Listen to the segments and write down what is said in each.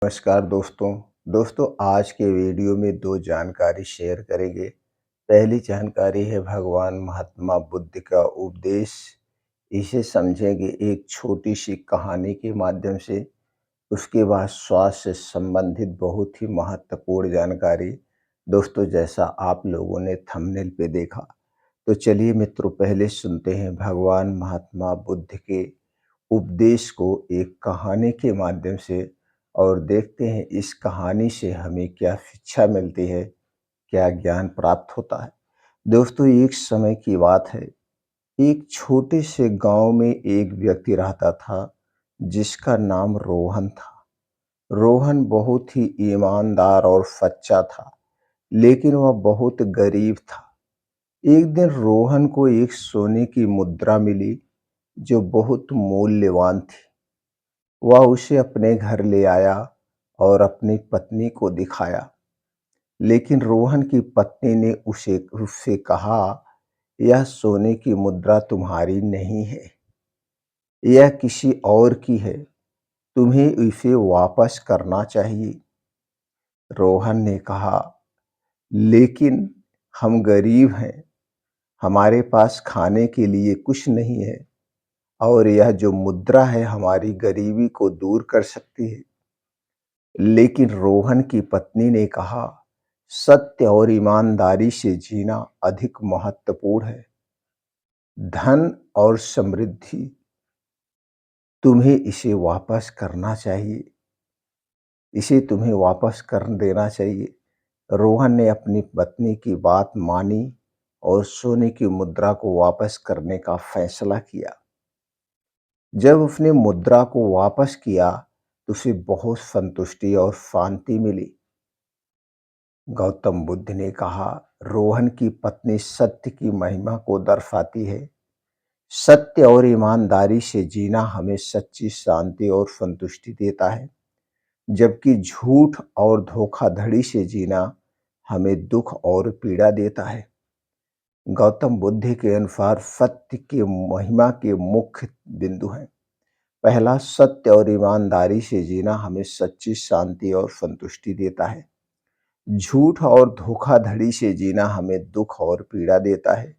नमस्कार दोस्तों आज के वीडियो में दो जानकारी शेयर करेंगे। पहली जानकारी है भगवान महात्मा बुद्ध का उपदेश। इसे समझेंगे एक छोटी सी कहानी के माध्यम से। उसके बाद स्वास्थ्य से संबंधित बहुत ही महत्वपूर्ण जानकारी। दोस्तों, जैसा आप लोगों ने थंबनेल पे देखा, तो चलिए मित्रों पहले सुनते हैं भगवान महात्मा बुद्ध के उपदेश को एक कहानी के माध्यम से, और देखते हैं इस कहानी से हमें क्या शिक्षा मिलती है, क्या ज्ञान प्राप्त होता है। दोस्तों, एक समय की बात है। एक छोटे से गांव में एक व्यक्ति रहता था जिसका नाम रोहन था। रोहन बहुत ही ईमानदार और सच्चा था, लेकिन वह बहुत गरीब था। एक दिन रोहन को एक सोने की मुद्रा मिली जो बहुत मूल्यवान थी। वह उसे अपने घर ले आया और अपनी पत्नी को दिखाया, लेकिन रोहन की पत्नी ने उसे उससे कहा, यह सोने की मुद्रा तुम्हारी नहीं है, यह किसी और की है, तुम्हें इसे वापस करना चाहिए। रोहन ने कहा, लेकिन हम गरीब हैं, हमारे पास खाने के लिए कुछ नहीं है, और यह जो मुद्रा है हमारी गरीबी को दूर कर सकती है। लेकिन रोहन की पत्नी ने कहा, सत्य और ईमानदारी से जीना अधिक महत्वपूर्ण है। धन और समृद्धि, तुम्हें इसे वापस करना चाहिए, इसे तुम्हें वापस कर देना चाहिए। रोहन ने अपनी पत्नी की बात मानी और सोने की मुद्रा को वापस करने का फैसला किया। जब उसने मुद्रा को वापस किया तो उसे बहुत संतुष्टि और शांति मिली। गौतम बुद्ध ने कहा, रोहन की पत्नी सत्य की महिमा को दर्शाती है। सत्य और ईमानदारी से जीना हमें सच्ची शांति और संतुष्टि देता है, जबकि झूठ और धोखाधड़ी से जीना हमें दुख और पीड़ा देता है। गौतम बुद्ध के अनुसार सत्य की महिमा के मुख्य बिंदु हैं। पहला, सत्य और ईमानदारी से जीना हमें सच्ची शांति और संतुष्टि देता है। झूठ और धोखाधड़ी से जीना हमें दुख और पीड़ा देता है।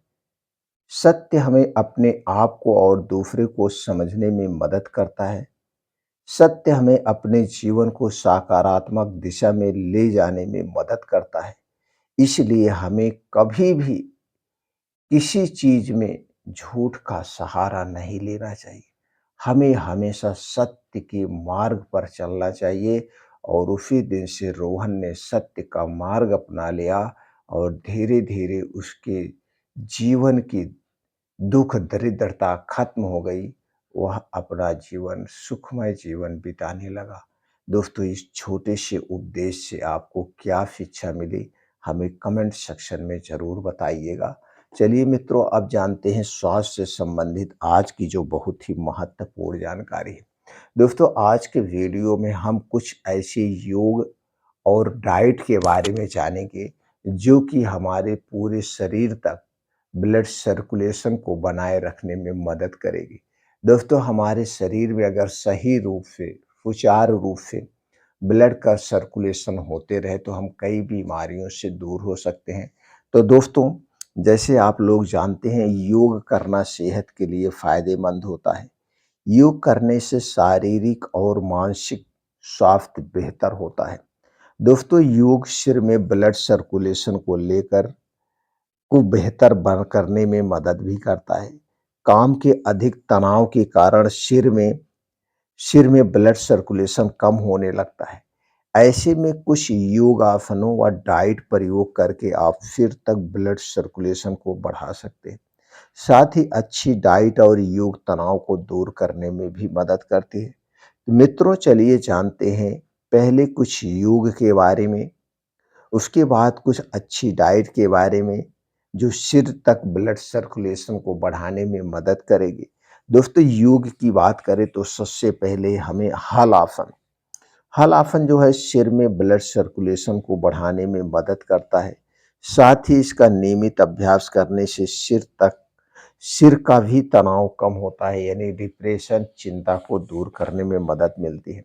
सत्य हमें अपने आप को और दूसरे को समझने में मदद करता है। सत्य हमें अपने जीवन को सकारात्मक दिशा में ले जाने में मदद करता है। इसलिए हमें कभी भी किसी चीज में झूठ का सहारा नहीं लेना चाहिए। हमें हमेशा सत्य के मार्ग पर चलना चाहिए। और उसी दिन से रोहन ने सत्य का मार्ग अपना लिया, और धीरे धीरे उसके जीवन की दुख दरिद्रता खत्म हो गई। वह अपना जीवन सुखमय जीवन बिताने लगा। दोस्तों, इस छोटे से उपदेश से आपको क्या शिक्षा मिली, हमें कमेंट सेक्शन में जरूर बताइएगा। चलिए मित्रों, अब जानते हैं स्वास्थ्य से संबंधित आज की जो बहुत ही महत्वपूर्ण जानकारी है। दोस्तों, आज के वीडियो में हम कुछ ऐसे योग और डाइट के बारे में जानेंगे जो कि हमारे पूरे शरीर तक ब्लड सर्कुलेशन को बनाए रखने में मदद करेगी। दोस्तों, हमारे शरीर में अगर सही रूप से, सुचारू रूप से ब्लड का सर्कुलेशन होते रहे तो हम कई बीमारियों से दूर हो सकते हैं। तो दोस्तों, जैसे आप लोग जानते हैं, योग करना सेहत के लिए फायदेमंद होता है। योग करने से शारीरिक और मानसिक स्वास्थ्य बेहतर होता है। दोस्तों, योग सिर में ब्लड सर्कुलेशन को लेकर को बेहतर करने में मदद भी करता है। काम के अधिक तनाव के कारण सिर में ब्लड सर्कुलेशन कम होने लगता है। ऐसे में कुछ योगासनों व डाइट प्रयोग करके आप सिर तक ब्लड सर्कुलेशन को बढ़ा सकते हैं। साथ ही अच्छी डाइट और योग तनाव को दूर करने में भी मदद करती है। मित्रों, चलिए जानते हैं पहले कुछ योग के बारे में, उसके बाद कुछ अच्छी डाइट के बारे में जो सिर तक ब्लड सर्कुलेशन को बढ़ाने में मदद करेगी। दोस्तों, योग की बात करें तो सबसे पहले हमें हल आसन। हल आसन जो है सिर में ब्लड सर्कुलेशन को बढ़ाने में मदद करता है। साथ ही इसका नियमित अभ्यास करने से सिर का भी तनाव कम होता है, यानी डिप्रेशन, चिंता को दूर करने में मदद मिलती है।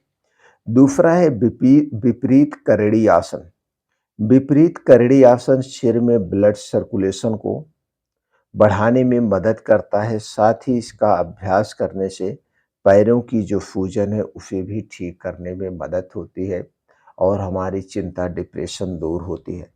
दूसरा है विपरीत करड़ी आसन। विपरीत करड़ी आसन सिर में ब्लड सर्कुलेशन को बढ़ाने में मदद करता है। साथ ही इसका अभ्यास करने से पैरों की जो सूजन है उसे भी ठीक करने में मदद होती है और हमारी चिंता, डिप्रेशन दूर होती है।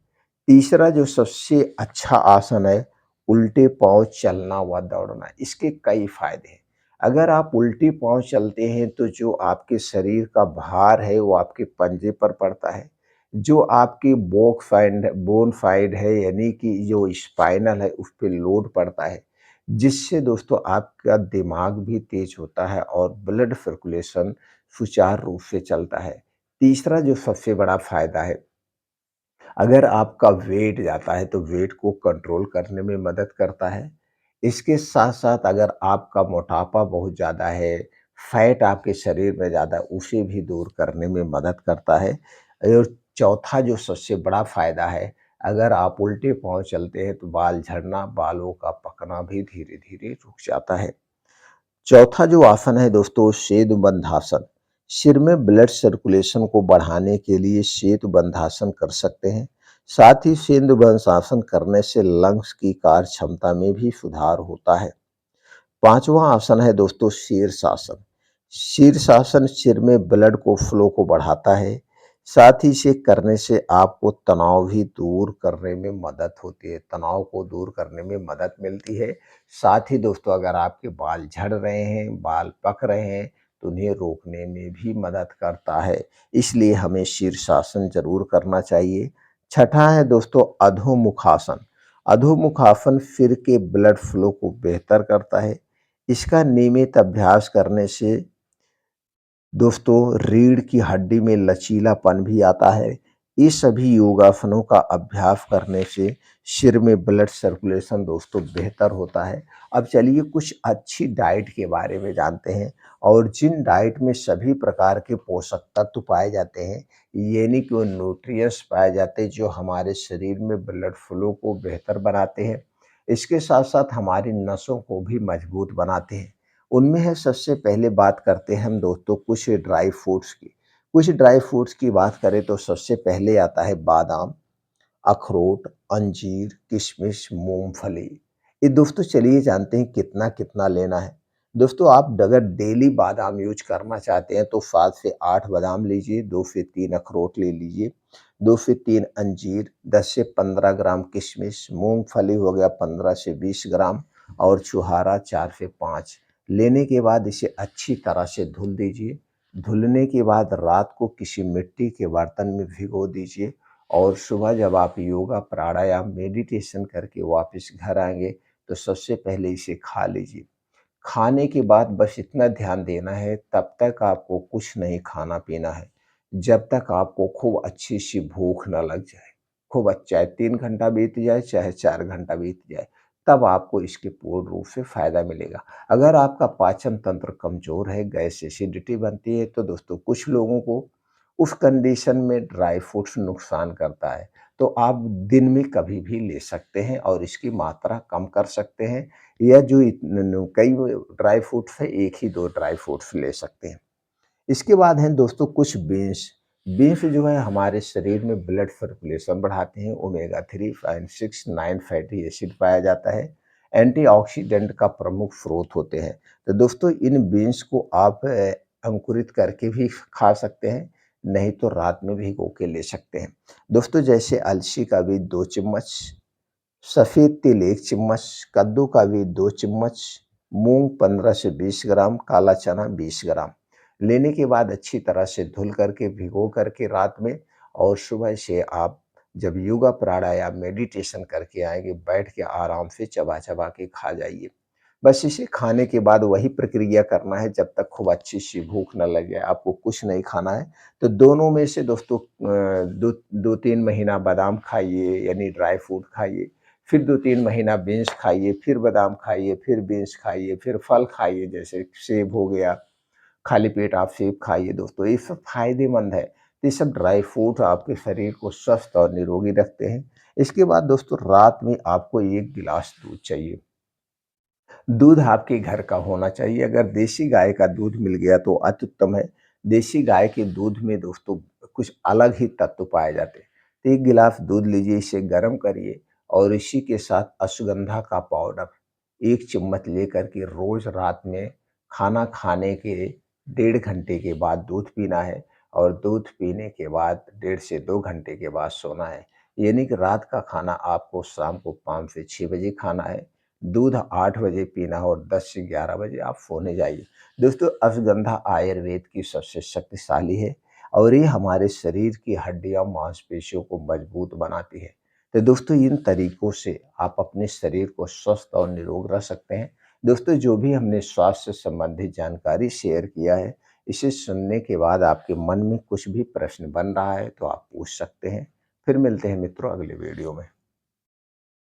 तीसरा जो सबसे अच्छा आसन है, उल्टे पाँव चलना व दौड़ना। इसके कई फ़ायदे हैं। अगर आप उल्टे पाँव चलते हैं तो जो आपके शरीर का भार है वो आपके पंजे पर पड़ता है। जो आपकी बोन फाइड है यानी कि जो स्पाइनल है उस पे लोड पड़ता है, जिससे दोस्तों आपका दिमाग भी तेज होता है और ब्लड सर्कुलेशन सुचारू रूप से चलता है। तीसरा जो सबसे बड़ा फ़ायदा है, अगर आपका वेट जाता है तो वेट को कंट्रोल करने में मदद करता है। इसके साथ-साथ अगर आपका मोटापा बहुत ज़्यादा है, फैट आपके शरीर में ज़्यादा है, उसे भी दूर करने में मदद करता है। और चौथा जो सबसे बड़ा फ़ायदा है, अगर आप उल्टे पाँव चलते हैं तो बाल झड़ना, बालों का पकना भी धीरे-धीरे रुक जाता है। चौथा जो आसन है दोस्तों, सेतुबंधासन। सिर में ब्लड सर्कुलेशन को बढ़ाने के लिए सेतुबंधासन कर सकते हैं। साथ ही सेतुबंधासन करने से लंग्स की कार्य क्षमता में भी सुधार होता है। पांचवा आसन है दोस्तों, शीर्षासन। शीर्षासन सिर में ब्लड को फ्लो को बढ़ाता है। साथ ही इसे करने से आपको तनाव भी दूर करने में मदद होती है, तनाव को दूर करने में मदद मिलती है। साथ ही दोस्तों अगर आपके बाल झड़ रहे हैं, बाल पक रहे हैं, तो उन्हें रोकने में भी मदद करता है। इसलिए हमें शीर्षासन जरूर करना चाहिए। छठा है दोस्तों, अधोमुखासन। अधोमुखासन सिर के ब्लड फ्लो को बेहतर करता है। इसका नियमित अभ्यास करने से दोस्तों रीढ़ की हड्डी में लचीलापन भी आता है। ये सभी योगासनों का अभ्यास करने से सिर में ब्लड सर्कुलेशन दोस्तों बेहतर होता है। अब चलिए कुछ अच्छी डाइट के बारे में जानते हैं, और जिन डाइट में सभी प्रकार के पोषक तत्व पाए जाते हैं, यानी कि वो न्यूट्रिएंट्स पाए जाते हैं जो हमारे शरीर में ब्लड फ्लो को बेहतर बनाते हैं। इसके साथ-साथ हमारी नसों को भी मजबूत बनाते हैं। उनमें है, सबसे पहले बात करते हैं हम दोस्तों कुछ ड्राई फ्रूट्स की। कुछ ड्राई फ्रूट्स की बात करें तो सबसे पहले आता है बादाम, अखरोट, अंजीर, किशमिश, मूँगफली। ये दोस्तों चलिए जानते हैं कितना-कितना लेना है। दोस्तों आप अगर डेली बादाम यूज़ करना चाहते हैं तो 7 से 8 बादाम लीजिए, 2 से 3 अखरोट ले लीजिए, 2 से 3 अंजीर, 10 से 15 ग्राम किशमिश, मूँगफली हो गया 15 से 20 ग्राम और छुहारा 4 से 5। लेने के बाद इसे अच्छी तरह से धुल दीजिए। धुलने के बाद रात को किसी मिट्टी के बर्तन में भिगो दीजिए और सुबह जब आप योगा, प्राणायाम, मेडिटेशन करके वापस घर आएँगे, तो सबसे पहले इसे खा लीजिए। खाने के बाद बस इतना ध्यान देना है, तब तक आपको कुछ नहीं खाना-पीना है, जब तक आपको खूब अच्छी-सी भूख ना लग जाए। खूब चाहे 3 घंटा बीत जाए, चाहे 4 घंटा बीत जाए, तब आपको इसके पूर्ण रूप से फ़ायदा मिलेगा। अगर आपका पाचन तंत्र कमज़ोर है, गैस एसिडिटी बनती है, तो दोस्तों कुछ लोगों को उस कंडीशन में ड्राई फ्रूट्स नुकसान करता है, तो आप दिन में कभी भी ले सकते हैं और इसकी मात्रा कम कर सकते हैं, या जो कई ड्राई फ्रूट्स है, 1 ही 2 ड्राई फ्रूट्स ले सकते हैं। इसके बाद हैं दोस्तों कुछ बीन्स। बीन्स जो है हमारे शरीर में ब्लड सर्कुलेशन बढ़ाते हैं, ओमेगा 3 फाइन 6 9 फैटी एसिड पाया जाता है, एंटीऑक्सीडेंट का प्रमुख स्रोत होते हैं। तो दोस्तों इन बीन्स को आप अंकुरित करके भी खा सकते हैं, नहीं तो रात में भिगो के ले सकते हैं। दोस्तों जैसे अलसी का बीज 2 चम्मच, सफ़ेद तिल 1 चम्मच, कद्दू का बीज 2 चम्मच, मूँग 15 से 20 ग्राम, काला चना 20 ग्राम। लेने के बाद अच्छी तरह से धुल करके, भिगो करके रात में, और सुबह से आप जब योगा, प्राणायाम, मेडिटेशन करके आएँगे, बैठ के आराम से चबा-चबा के खा जाइए। बस इसे खाने के बाद वही प्रक्रिया करना है जब तक खूब अच्छी-सी भूख ना लगे, आपको कुछ नहीं खाना है। तो दोनों में से दोस्तों 2-3 महीना बादाम खाइए यानी ड्राई फ्रूट खाइए, फिर 2-3 महीना बीन्स खाइए, फिर बादाम खाइए, फिर बीन्स खाइए, फिर फल खाइए जैसे सेब हो गया, खाली पेट आप सेब खाइए दोस्तों, ये सब फ़ायदेमंद है। तो ये सब ड्राई फ्रूट आपके शरीर को स्वस्थ और निरोगी रखते हैं। इसके बाद दोस्तों रात में आपको 1 गिलास दूध चाहिए। दूध आपके घर का होना चाहिए, अगर देसी गाय का दूध मिल गया तो अत्युत्तम है, देसी गाय के दूध में दोस्तों कुछ अलग ही तत्व पाए जाते हैं। तो 1 गिलास दूध लीजिए, इसे गर्म करिए और इसी के साथ अश्वगंधा का पाउडर 1 चम्मच लेकर के रोज़ रात में खाना खाने के 1.5 घंटे के बाद दूध पीना है और दूध पीने के बाद 1.5 से 2 घंटे के बाद सोना है। यानी कि रात का खाना आपको शाम को 5 से 6 बजे खाना है, दूध 8 बजे पीना है और 10 से 11 बजे आप सोने जाइए। दोस्तों, अश्वगंधा आयुर्वेद की सबसे शक्तिशाली है और ये हमारे शरीर की हड्डियां मांसपेशियों को मजबूत बनाती है। तो दोस्तों, इन तरीकों से आप अपने शरीर को स्वस्थ और निरोग रख सकते हैं। दोस्तों, जो भी हमने स्वास्थ्य से संबंधित जानकारी शेयर किया है, इसे सुनने के बाद आपके मन में कुछ भी प्रश्न बन रहा है तो आप पूछ सकते हैं। फिर मिलते हैं मित्रों अगले वीडियो में।